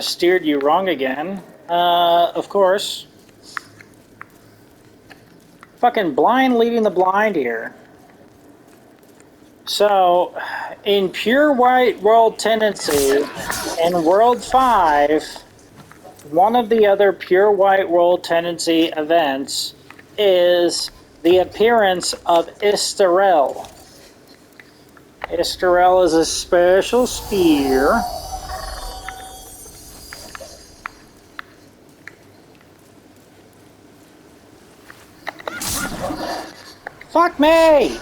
steered you wrong again. Of course. Fucking blind leading the blind here. So, in pure white world tendency, in World 5, one of the other pure white world tendency events is the appearance of Istarel. Istarel is a special spear. Fuck me!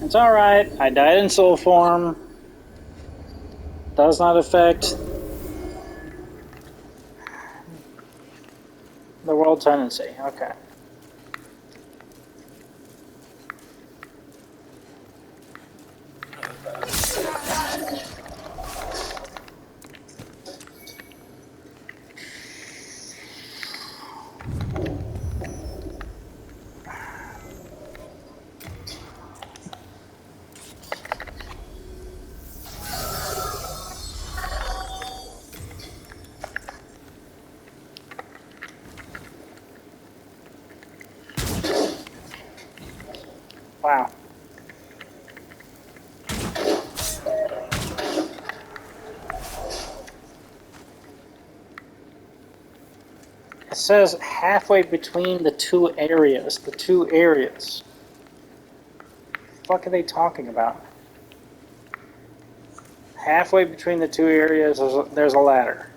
It's alright, I died in soul form. Does not affect the world tendency. Okay. Wow. It says halfway between the two areas. The two areas. What the fuck are they talking about? Halfway between the two areas, there's a ladder.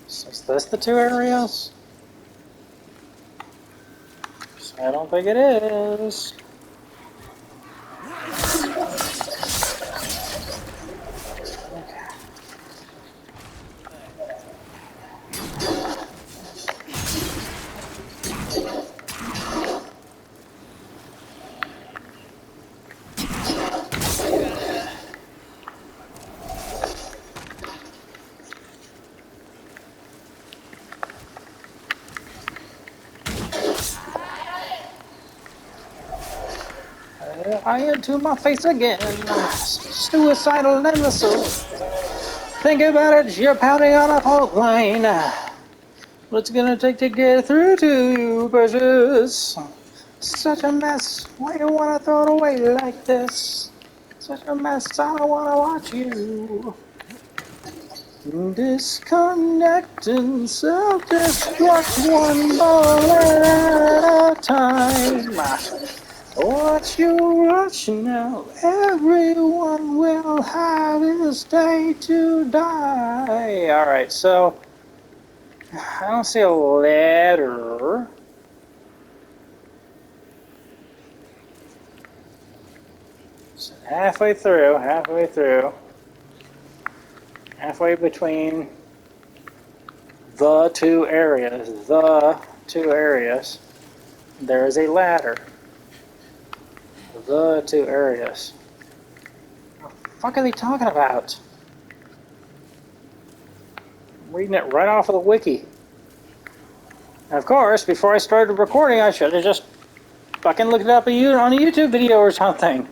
So is this the two areas? I don't think it is. I into my face again. Suicidal imbecile. Think about it, you're pounding on a fault line. What's it gonna take to get through to you, precious? Such a mess. Why you wanna throw it away like this? Such a mess, I don't wanna watch you. Disconnecting self-destruct one bullet at a time. Watch you rush now, everyone will have his day to die. Alright, so I don't see a ladder. So halfway through, halfway between the two areas, there is a ladder. The two areas. What the fuck are they talking about? I'm reading it right off of the wiki. And of course, before I started recording, I should have just fucking looked it up on a YouTube video or something.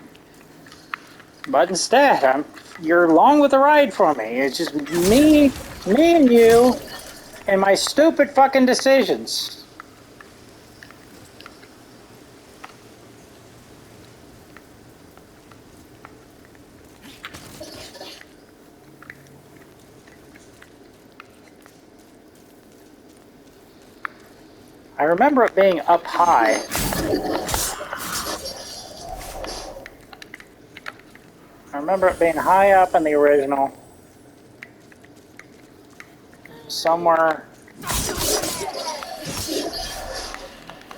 But instead, you're along with the ride for me. It's just me and you, and my stupid fucking decisions. I remember it being up high. I remember it being high up in the original. Somewhere.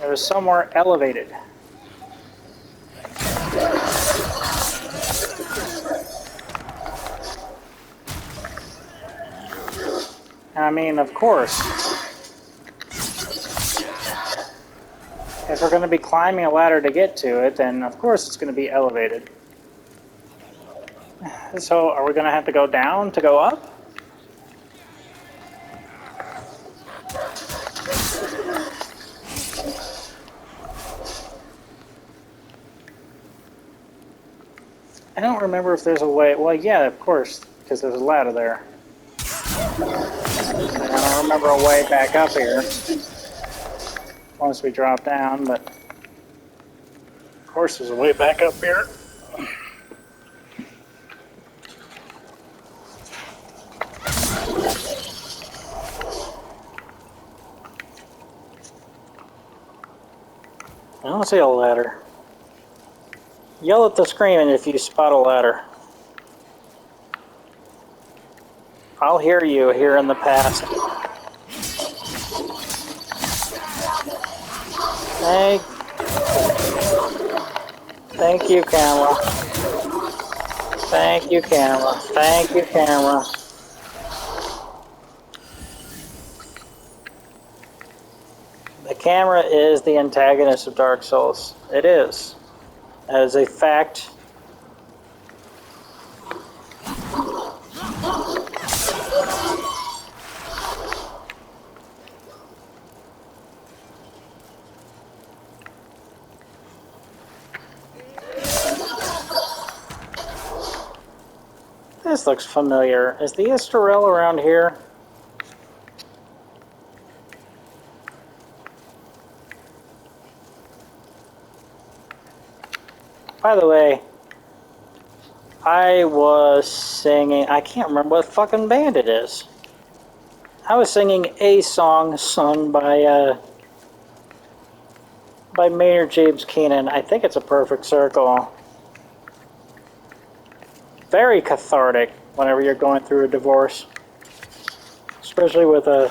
It was somewhere elevated. I mean, of course. If we're going to be climbing a ladder to get to it, then of course it's going to be elevated. So, are we going to have to go down to go up? I don't remember if there's a way. Well, yeah, of course, because there's a ladder there. I don't remember a way back up here once we drop down, but of course there's a way back up here. I don't see a ladder. Yell at the screen if you spot a ladder. I'll hear you here in the past. Thank you, camera. Thank you, camera. Thank you, camera. The camera is the antagonist of Dark Souls. It is. As a fact. This looks familiar. Is the Estoril around here? By the way, I was singing, I can't remember what fucking band it is. I was singing a song sung by Maynard James Keenan. I think it's A Perfect Circle. Very cathartic whenever you're going through a divorce. Especially with a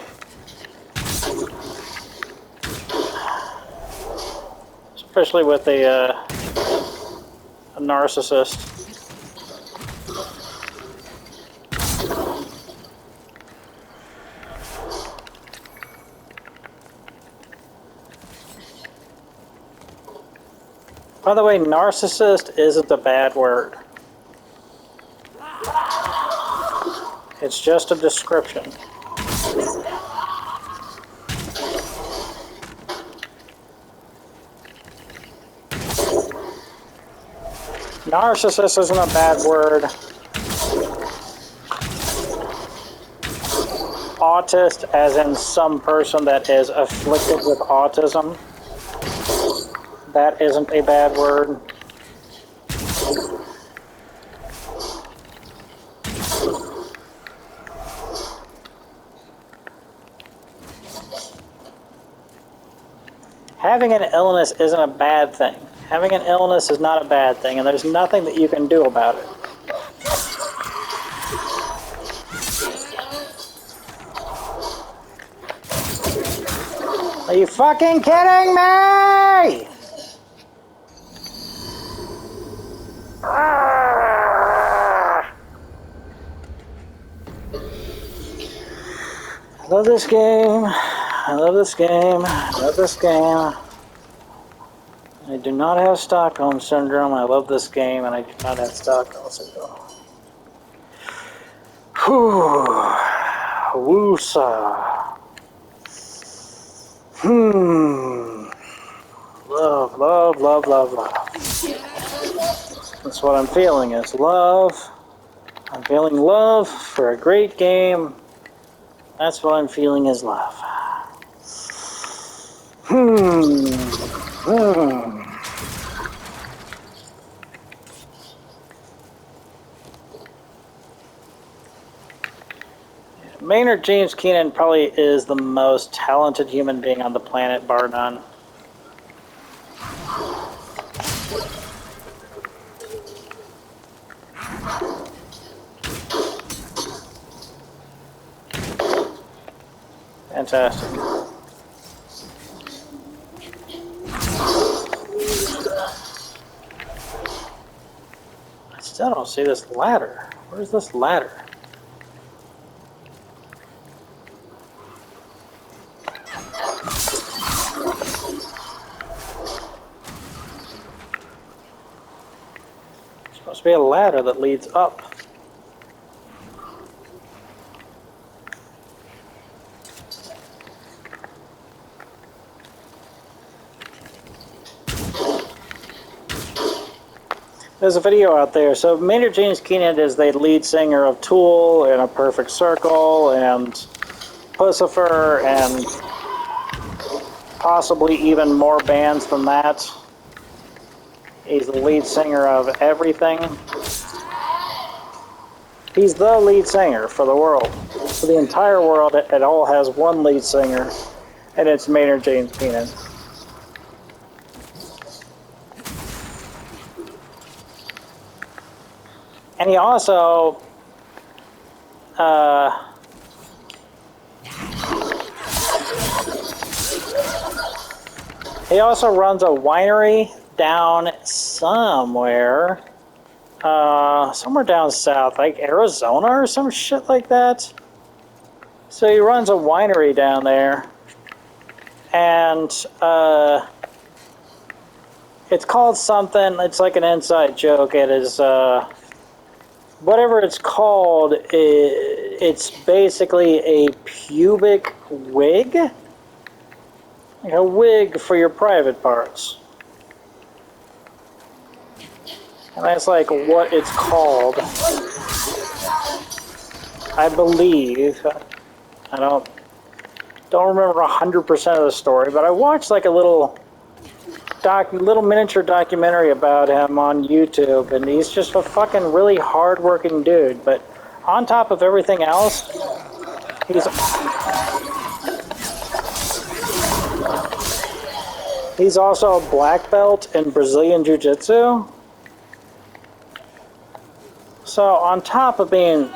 narcissist. By the way, narcissist isn't a bad word. It's just a description. Narcissist isn't a bad word. Autist, as in some person that is afflicted with autism, that isn't a bad word. Having an illness isn't a bad thing. Having an illness is not a bad thing, and there's nothing that you can do about it. Are you fucking kidding me? I love this game. I love this game. I love this game. I do not have Stockholm Syndrome. I love this game, and I do not have Stockholm Syndrome. Whew. Woosa. Love, love, love, love, love. That's what I'm feeling is love. I'm feeling love for a great game. That's what I'm feeling is love. Maynard James Keenan probably is the most talented human being on the planet, bar none. Fantastic. I still don't see this ladder. Where's this ladder? There's supposed to be a ladder that leads up. There's a video out there. So Maynard James Keenan is the lead singer of Tool and A Perfect Circle and Pussifer and possibly even more bands than that. He's the lead singer of everything. He's the lead singer for the world. For the entire world, it all has one lead singer, and it's Maynard James Keenan. And he also runs a winery down somewhere down south, like Arizona or some shit like that. So he runs a winery down there, and it's called something. It's like an inside joke. It is whatever it's called. It's basically a pubic wig, like a wig for your private parts. And that's like what it's called, I believe. I don't remember 100% of the story, but I watched like a little miniature documentary about him on YouTube, and he's just a fucking really hard-working dude. But on top of everything else, he's also a black belt in Brazilian Jiu-Jitsu. So on top of being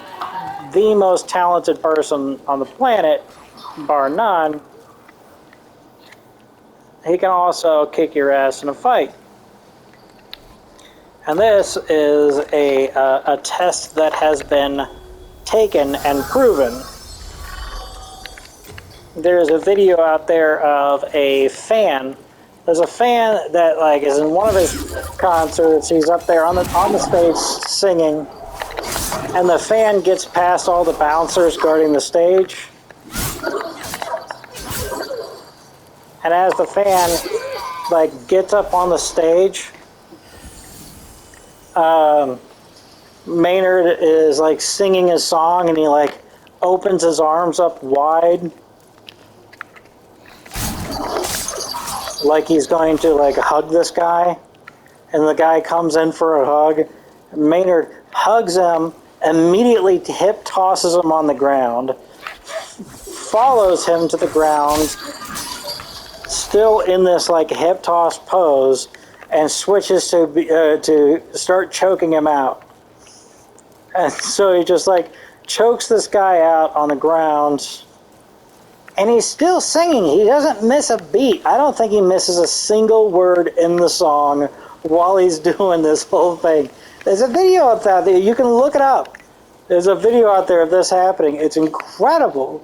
the most talented person on the planet, bar none, he can also kick your ass in a fight. And this is a test that has been taken and proven. There's a video out there of a fan. There's a fan that like is in one of his concerts. He's up there on the stage singing, and the fan gets past all the bouncers guarding the stage. And as the fan like gets up on the stage, Maynard is like singing his song, and he like opens his arms up wide, like he's going to like hug this guy, and the guy comes in for a hug. Maynard hugs him, immediately hip tosses him on the ground, follows him to the ground, still in this like hip toss pose, and switches to start choking him out. And so he just like chokes this guy out on the ground, and he's still singing. He doesn't miss a beat. I don't think he misses a single word in the song while he's doing this whole thing. There's a video out there. You can look it up. There's a video out there of this happening. It's incredible.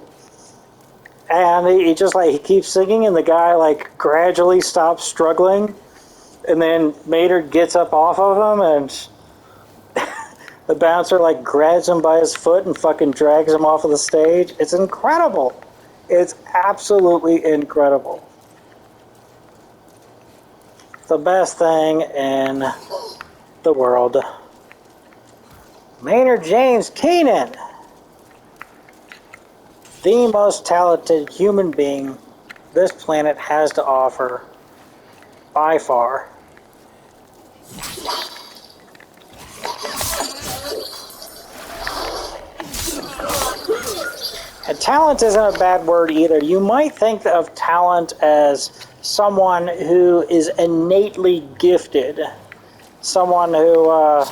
And he just like, he keeps singing, and the guy like gradually stops struggling, and then Maynard gets up off of him, and the bouncer like grabs him by his foot and fucking drags him off of the stage. It's incredible. It's absolutely incredible. The best thing in the world. Maynard James Keenan, the most talented human being this planet has to offer, by far. And talent isn't a bad word either. You might think of talent as someone who is innately gifted, someone who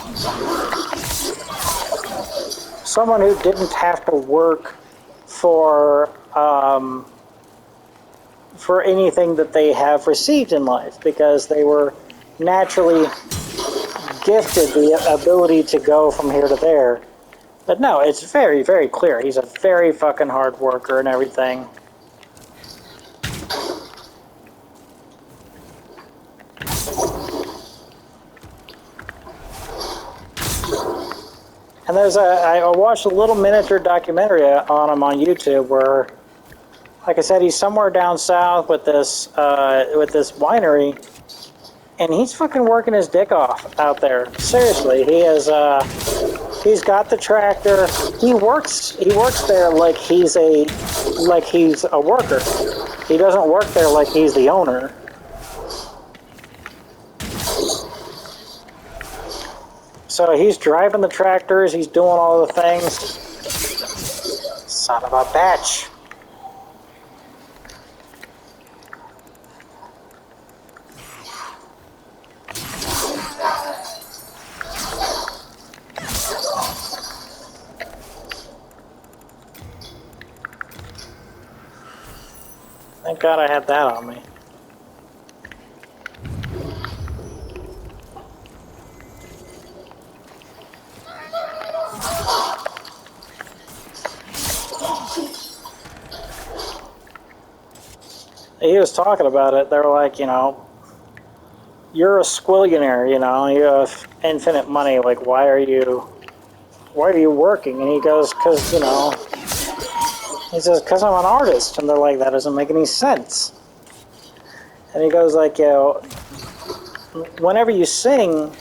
didn't have to work for anything that they have received in life, because they were naturally gifted the ability to go from here to there. But no, it's very, very clear. He's a very fucking hard worker and everything. And I watched a little miniature documentary on him on YouTube where, like I said, he's somewhere down south with this winery, And he's fucking working his dick off out there. Seriously, he is. He's got the tractor. He works there like he's a worker. He doesn't work there like he's the owner. So he's driving the tractors. He's doing all the things. Son of a bitch. Thank God I had that on me. He was talking about it. They're like, you know, you're a squillionaire, you know, you have infinite money. Like, why are you working? And he goes, because, you know, he says, because I'm an artist. And they're like, that doesn't make any sense. And he goes like, you know, whenever you sing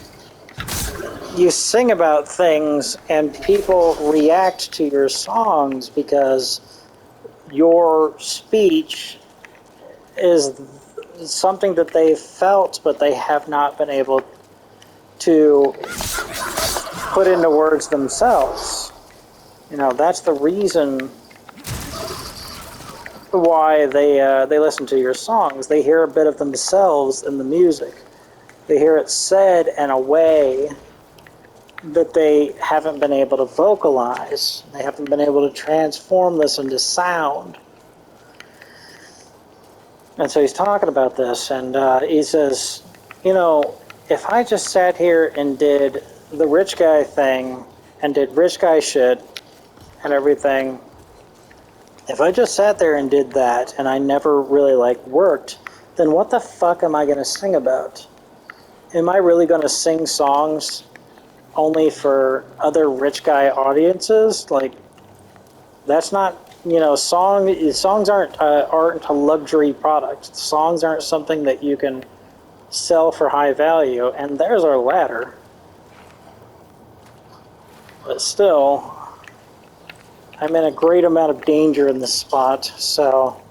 about things and people react to your songs because your speech is something that they felt but they have not been able to put into words themselves. You know, that's the reason why they listen to your songs. They hear a bit of themselves in the music. They hear it said in a way that they haven't been able to vocalize. They haven't been able to transform this into sound. And so he's talking about this, and he says, you know, if I just sat here and did the rich guy thing and did rich guy shit and everything, if I just sat there and did that and I never really like worked, then what the fuck am I going to sing about? Am I really going to sing songs only for other rich guy audiences? Like, that's not, you know, songs aren't a luxury product. Songs aren't something that you can sell for high value, and there's our ladder. But still, I'm in a great amount of danger in this spot, so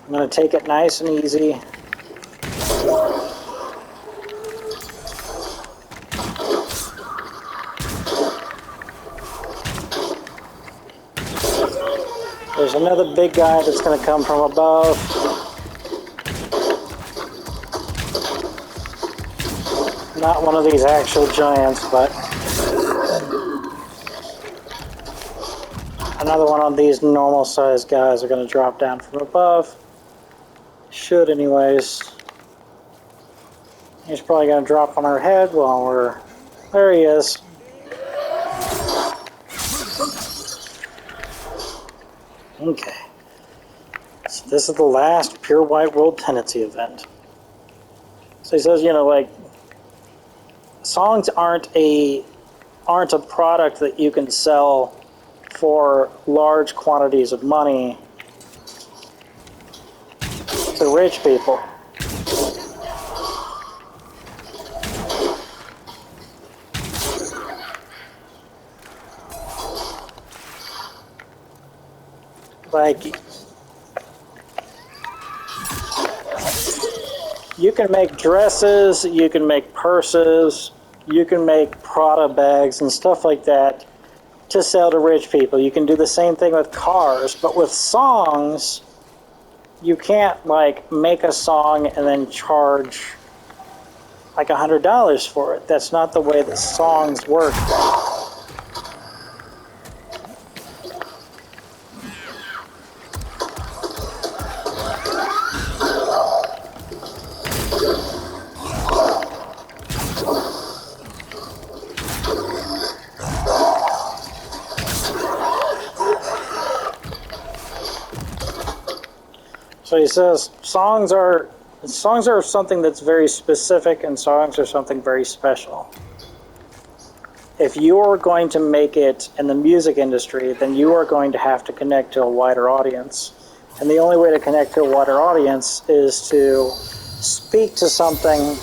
I'm going to take it nice and easy. There's another big guy that's going to come from above. Not one of these actual giants, but another one of these normal sized guys are going to drop down from above. Should anyways. He's probably going to drop on our head while we're... There he is. Okay. So this is the last Pure White World Tendency event. So he says, you know, like, songs aren't a product that you can sell for large quantities of money to rich people. Like, you can make dresses, you can make purses, you can make Prada bags and stuff like that to sell to rich people. You can do the same thing with cars, but with songs, you can't, like, make a song and then charge like $100 for it. That's not the way that songs work. So he says songs are something that's very specific, and songs are something very special. If you are going to make it in the music industry, then you are going to have to connect to a wider audience. And the only way to connect to a wider audience is to speak to something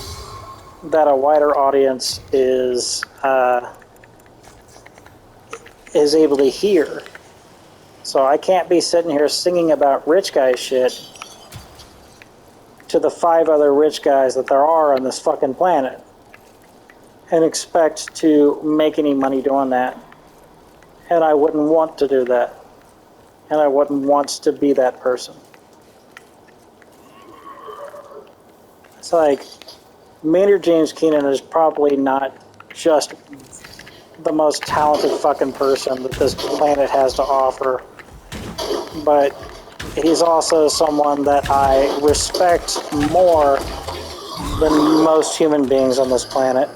that a wider audience is able to hear. So I can't be sitting here singing about rich guy shit to the 5 other rich guys that there are on this fucking planet and expect to make any money doing that. And I wouldn't want to do that. And I wouldn't want to be that person. It's like, Maynard James Keenan is probably not just the most talented fucking person that this planet has to offer, but he's also someone that I respect more than most human beings on this planet.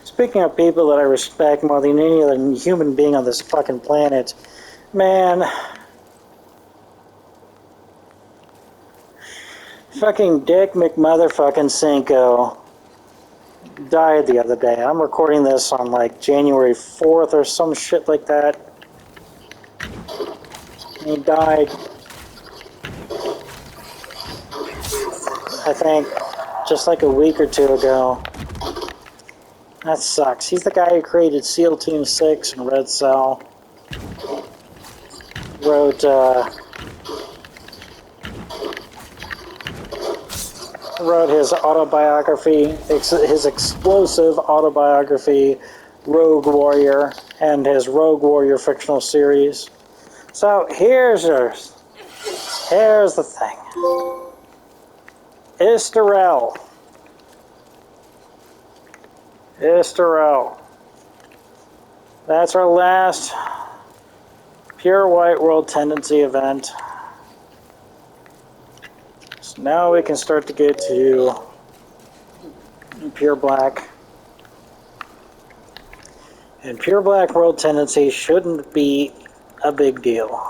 Speaking of people that I respect more than any other human being on this fucking planet, man, fucking Dick McMotherfucking Cinco died the other day. I'm recording this on like January 4th or some shit like that. He died, I think, just like a week or two ago. That sucks. He's the guy who created SEAL Team 6 and Red Cell. Wrote his autobiography, his explosive autobiography, Rogue Warrior, and his Rogue Warrior fictional series. So here's the thing. Istarel. That's our last Pure White World Tendency event. So now we can start to get to Pure Black. And Pure Black World Tendency shouldn't be a big deal.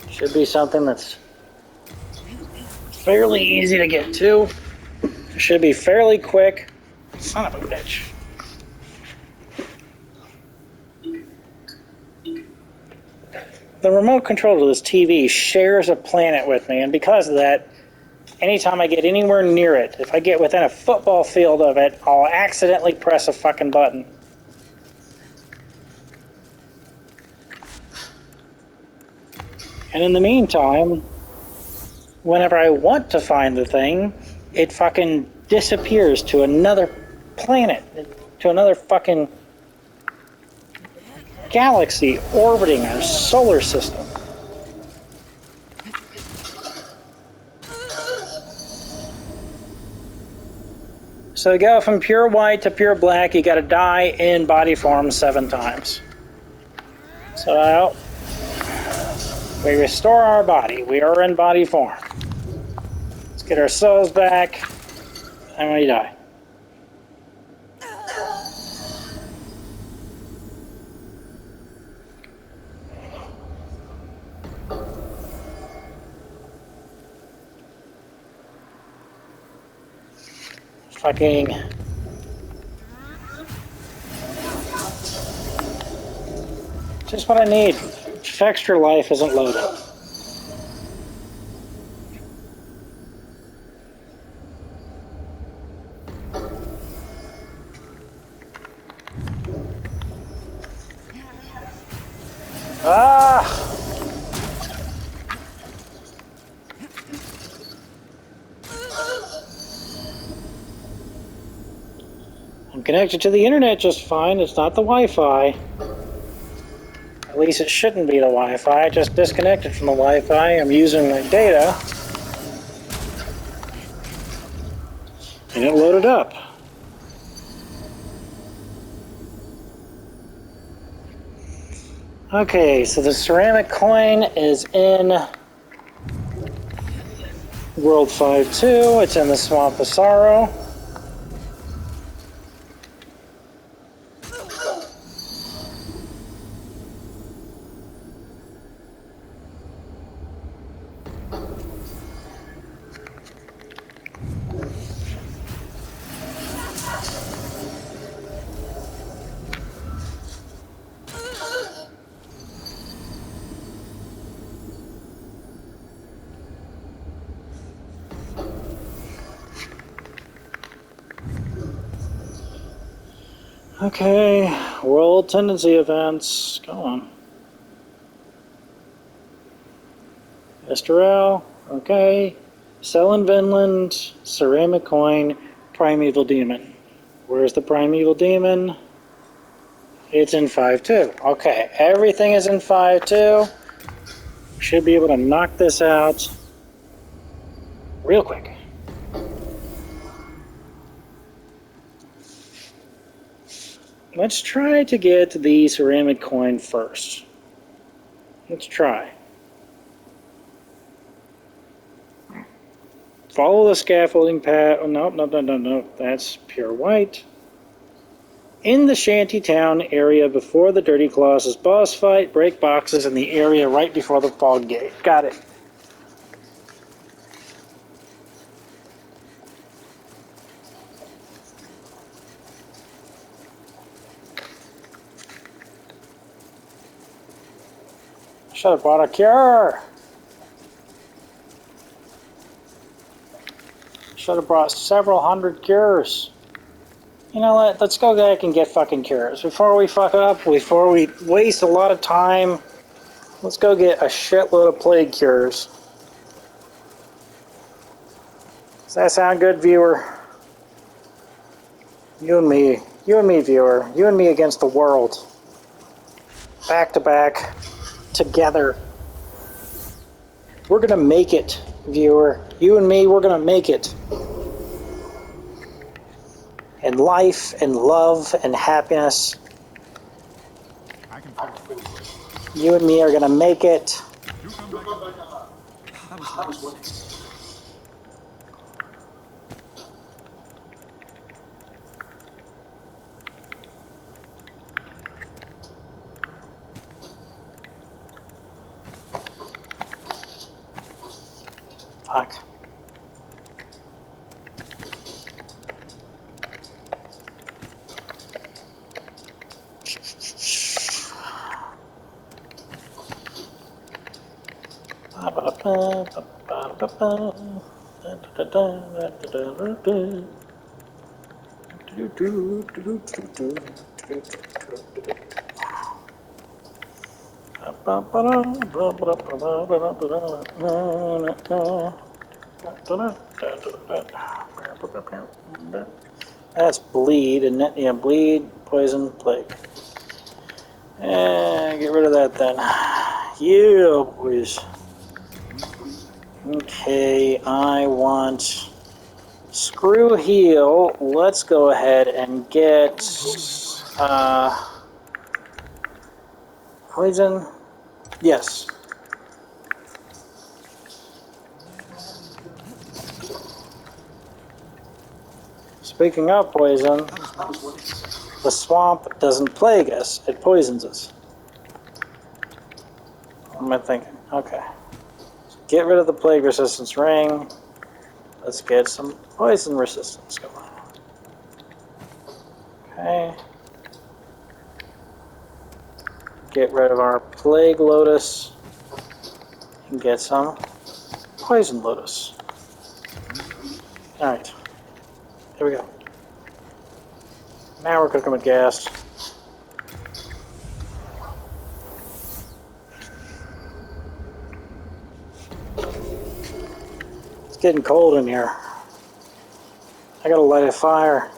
Should be something that's fairly easy to get to. Should be fairly quick. Son of a bitch. The remote control to this TV shares a planet with me, and because of that, anytime I get anywhere near it, if I get within a football field of it, I'll accidentally press a fucking button. And in the meantime, whenever I want to find the thing, it fucking disappears to another planet, to another fucking galaxy orbiting our solar system. So to go from pure white to pure black, you gotta die in body form 7 times. So we restore our body. We are in body form. Let's get our souls back, and we die. Fucking just what I need. Extra life isn't loaded. Ah! I'm connected to the internet just fine. It's not the Wi-Fi. At least it shouldn't be the Wi-Fi. I just disconnected from the Wi-Fi. I'm using my data. And it loaded up. Okay, so the ceramic coin is in World 5-2. It's in the Swamp of Sorrow. Okay, world tendency events. Go on. Estoril, okay. Cell in Vinland, ceramic coin, primeval demon. Where's the primeval demon? It's in 5.2. Okay, everything is in 5.2. Should be able to knock this out real quick. Let's try to get the ceramic coin first. Let's try. Follow the scaffolding path. Oh, no. That's pure white. In the shanty town area before the Dirty Colossus boss fight, break boxes in the area right before the fog gate. Got it. Should have bought a cure. Should have brought several hundred cures. You know what? Let's go back and get fucking cures. Before we fuck up, before we waste a lot of time, let's go get a shitload of plague cures. Does that sound good, viewer? You and me, viewer. You and me against the world. Back to back, together. We're gonna make it, viewer. You and me, we're gonna make it. And life, and love, and happiness. You and me are gonna make it. Fuck. That's bleed, and yeah, bleed, poison, plague. And get rid of that then. Yeah, boys. Okay, I want screw heal. Let's go ahead and get poison. Yes. Speaking of poison, the swamp doesn't plague us, it poisons us. What am I thinking? Okay. Get rid of the plague resistance ring. Let's get some poison resistance going. Okay. Get rid of our plague lotus and get some poison lotus. Alright. Here we go. Now we're cooking with gas. It's getting cold in here. I gotta light a fire.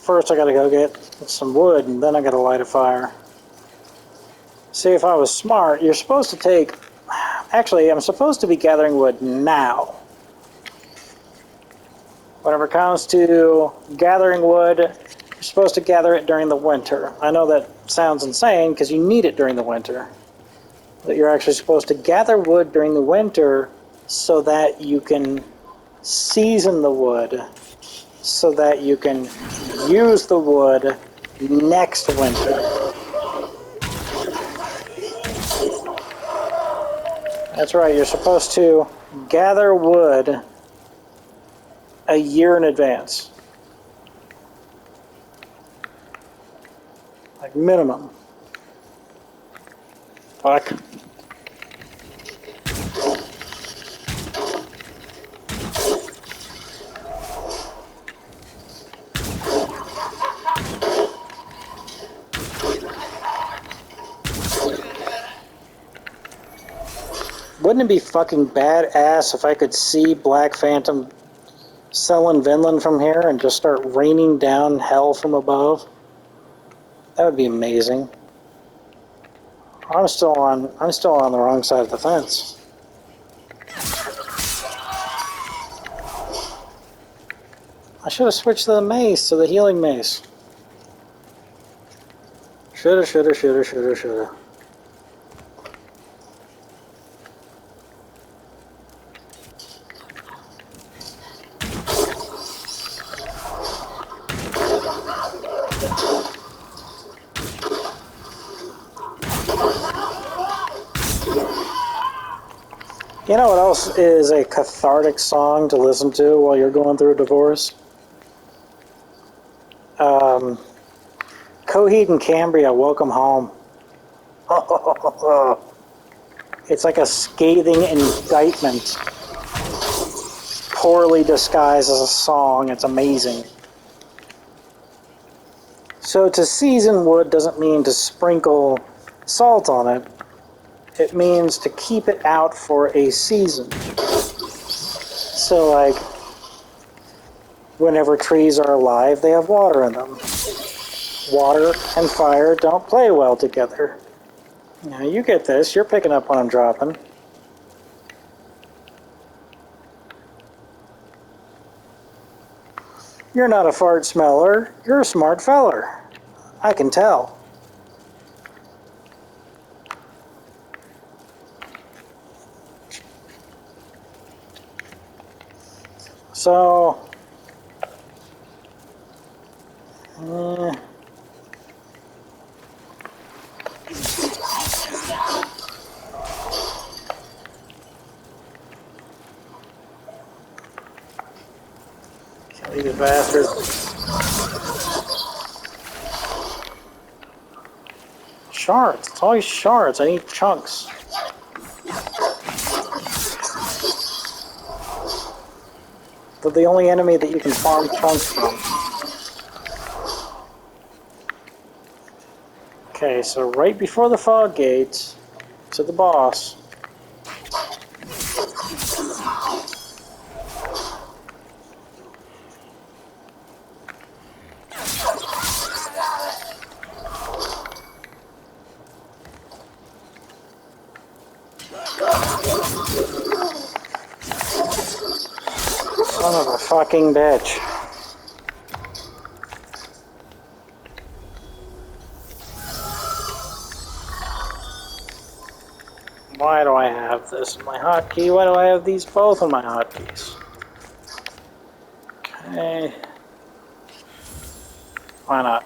First I gotta go get some wood and then I gotta light a fire. See, if I was smart, you're supposed to take... Actually, I'm supposed to be gathering wood now. Whenever it comes to gathering wood, you're supposed to gather it during the winter. I know that sounds insane because you need it during the winter. But you're actually supposed to gather wood during the winter so that you can season the wood, so that you can use the wood next winter. That's right, you're supposed to gather wood a year in advance. Like minimum. Fuck. Wouldn't it be fucking badass if I could see Black Phantom selling Vinland from here and just start raining down hell from above? That would be amazing. I'm still on the wrong side of the fence. I should have switched the mace to the healing mace. Shoulda. You know what else is a cathartic song to listen to while you're going through a divorce? Coheed and Cambria, Welcome Home. It's like a scathing indictment, poorly disguised as a song. It's amazing. So to season wood doesn't mean to sprinkle salt on it. It means to keep it out for a season. So like, whenever trees are alive, they have water in them. Water and fire don't play well together. Now you get this. You're picking up what I'm dropping. You're not a fart smeller. You're a smart feller. I can tell. So, kill these bastards. Shards. It's always shards. I need chunks. They're the only enemy that you can farm chunks from. Okay, so right before the fog gates to the boss. Son of a fucking bitch. Why do I have this in my hotkey? Why do I have these both in my hotkeys? Okay. Why not?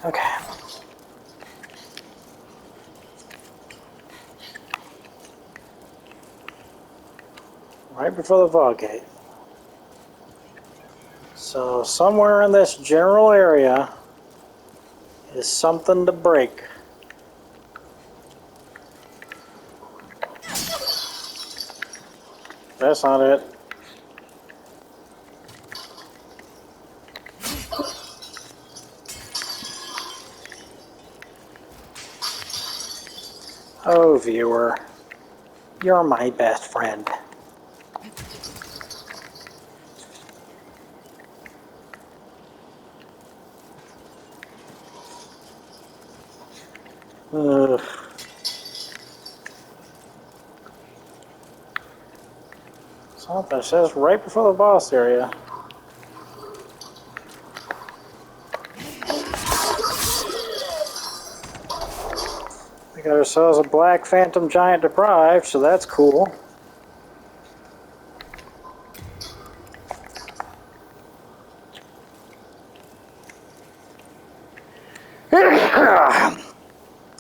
Okay. Right before the fog gate. So somewhere in this general area is something to break. That's not it. Oh, viewer, you're my best friend. Ugh. Something says right before the boss area. We got ourselves a Black Phantom Giant Deprived, so that's cool.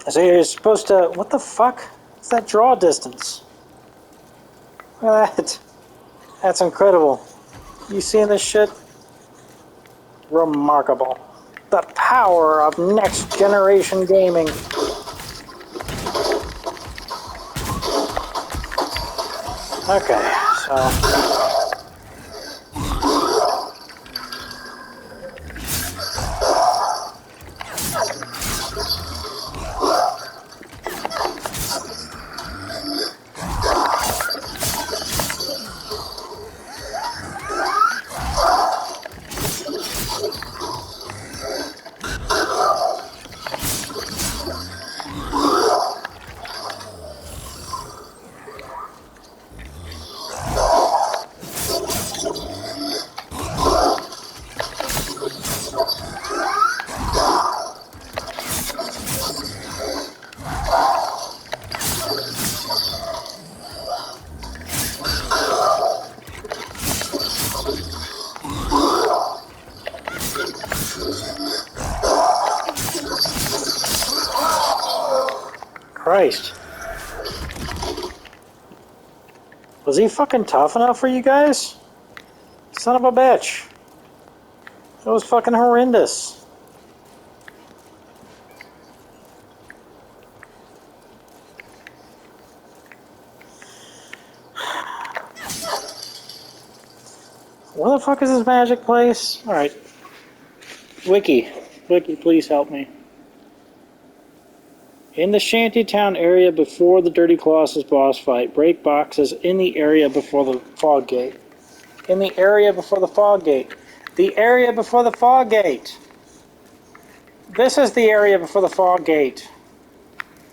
So you're supposed to... What the fuck? What's that draw distance? Look at that. That's incredible. You seeing this shit? Remarkable. The power of next generation gaming. Okay, so... Christ. Was he fucking tough enough for you guys? Son of a bitch. That was fucking horrendous. Where the fuck is this magic place? Alright. Wiki, please help me. In the Shantytown area before the Dirty Colossus boss fight, break boxes in the area before the fog gate. In the area before the fog gate. The area before the fog gate. This is the area before the fog gate.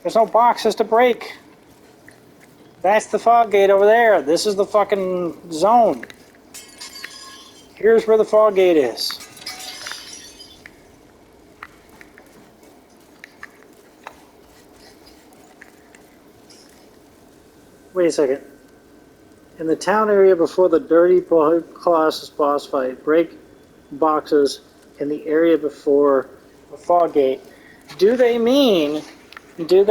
There's no boxes to break. That's the fog gate over there. This is the fucking zone. Here's where the fog gate is. Wait a second. In the town area before the Dirty Colossus boss fight, break boxes in the area before the fog gate. Do they mean the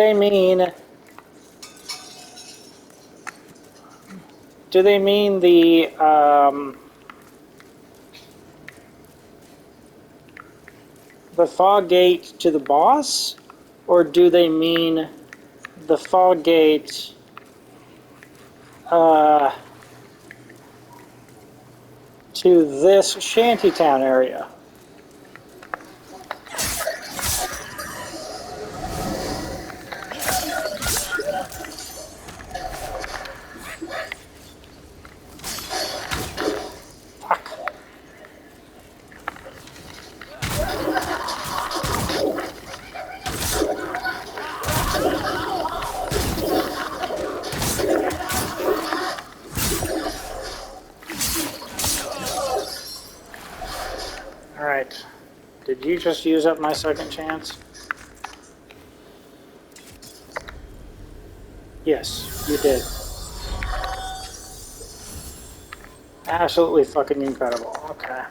fog gate to the boss, or do they mean the fog gate to this shantytown area? Alright. Did you just use up my second chance? Yes, you did. Absolutely fucking incredible. Okay.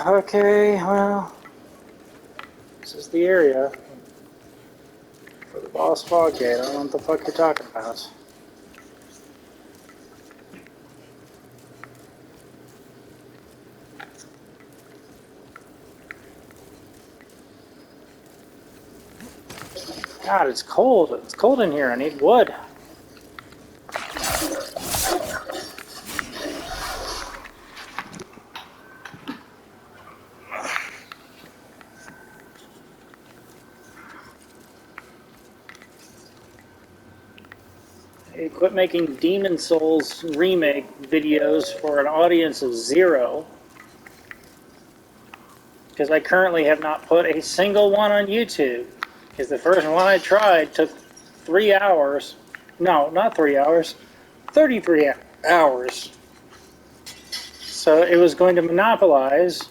Okay, well, this is the area for the boss fog gate. I don't know what the fuck you're talking about. God, it's cold. It's cold in here. I need wood. Hey, quit making Demon Souls remake videos for an audience of 0. Because I currently have not put a single one on YouTube. Because the first one I tried took 3 hours. No, not 3 hours. 33 hours. So it was going to monopolize,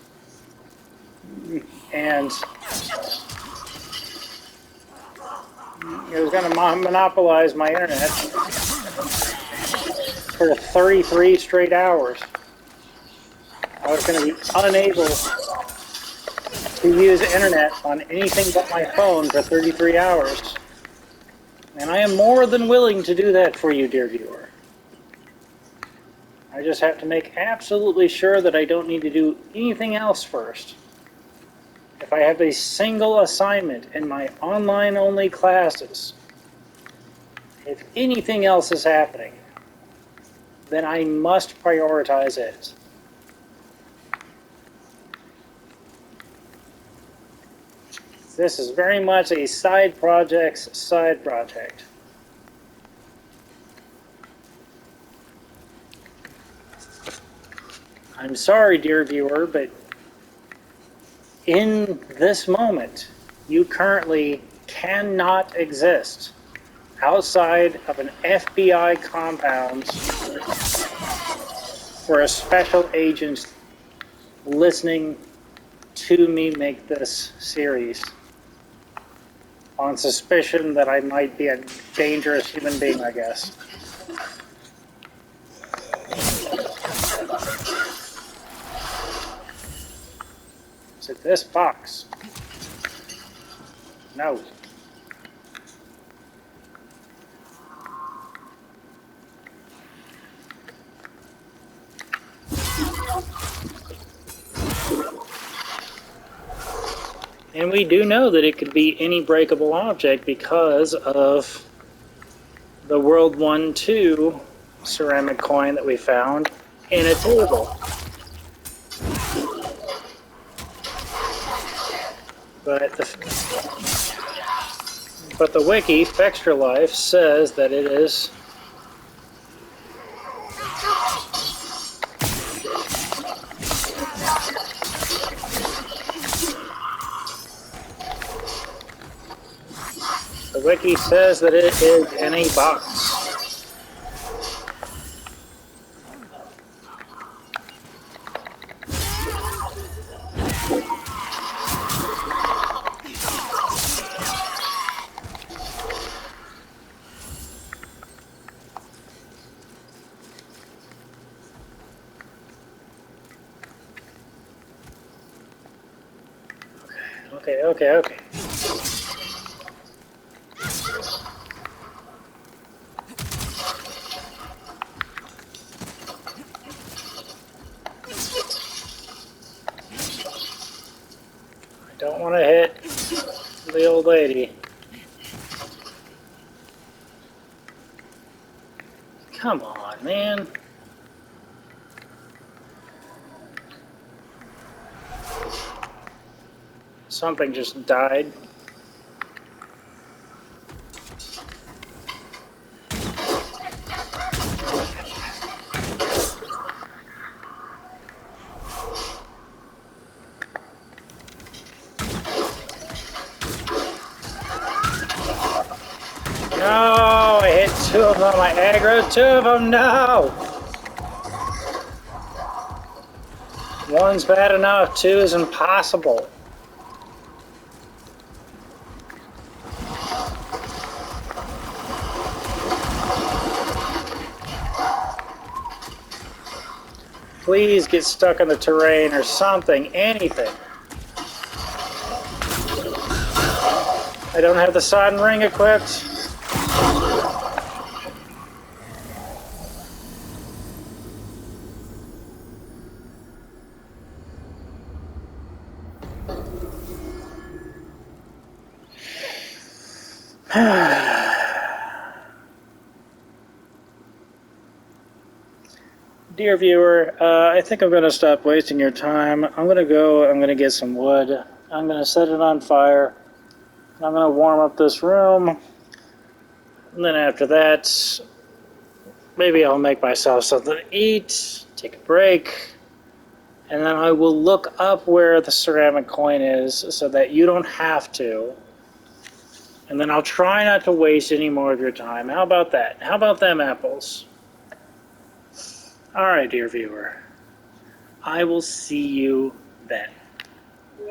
and it was going to monopolize my internet for 33 straight hours. I was going to be unable to use internet on anything but my phone for 33 hours. And I am more than willing to do that for you, dear viewer. I just have to make absolutely sure that I don't need to do anything else first. If I have a single assignment in my online-only classes, if anything else is happening, then I must prioritize it. This is very much a side project's side project. I'm sorry, dear viewer, but in this moment, you currently cannot exist outside of an FBI compound for a special agent listening to me make this series on suspicion that I might be a dangerous human being, I guess. This box. No. And we do know that it could be any breakable object because of the World 1-2 ceramic coin that we found in a table. But the wiki, Fextra Life, says that it is the wiki says that it is in a box. Okay. I don't want to hit the old lady. Come on, man. Something just died. No, I hit two of them. I aggroed two of them. No. One's bad enough. Two is impossible. Please get stuck in the terrain or something, anything. I don't have the sodden ring equipped. Dear viewer, I think I'm going to stop wasting your time. I'm going to get some wood. I'm going to set it on fire. I'm going to warm up this room. And then after that, maybe I'll make myself something to eat, take a break, and then I will look up where the ceramic coin is so that you don't have to. And then I'll try not to waste any more of your time. How about that? How about them apples? All right, dear viewer. I will see you then.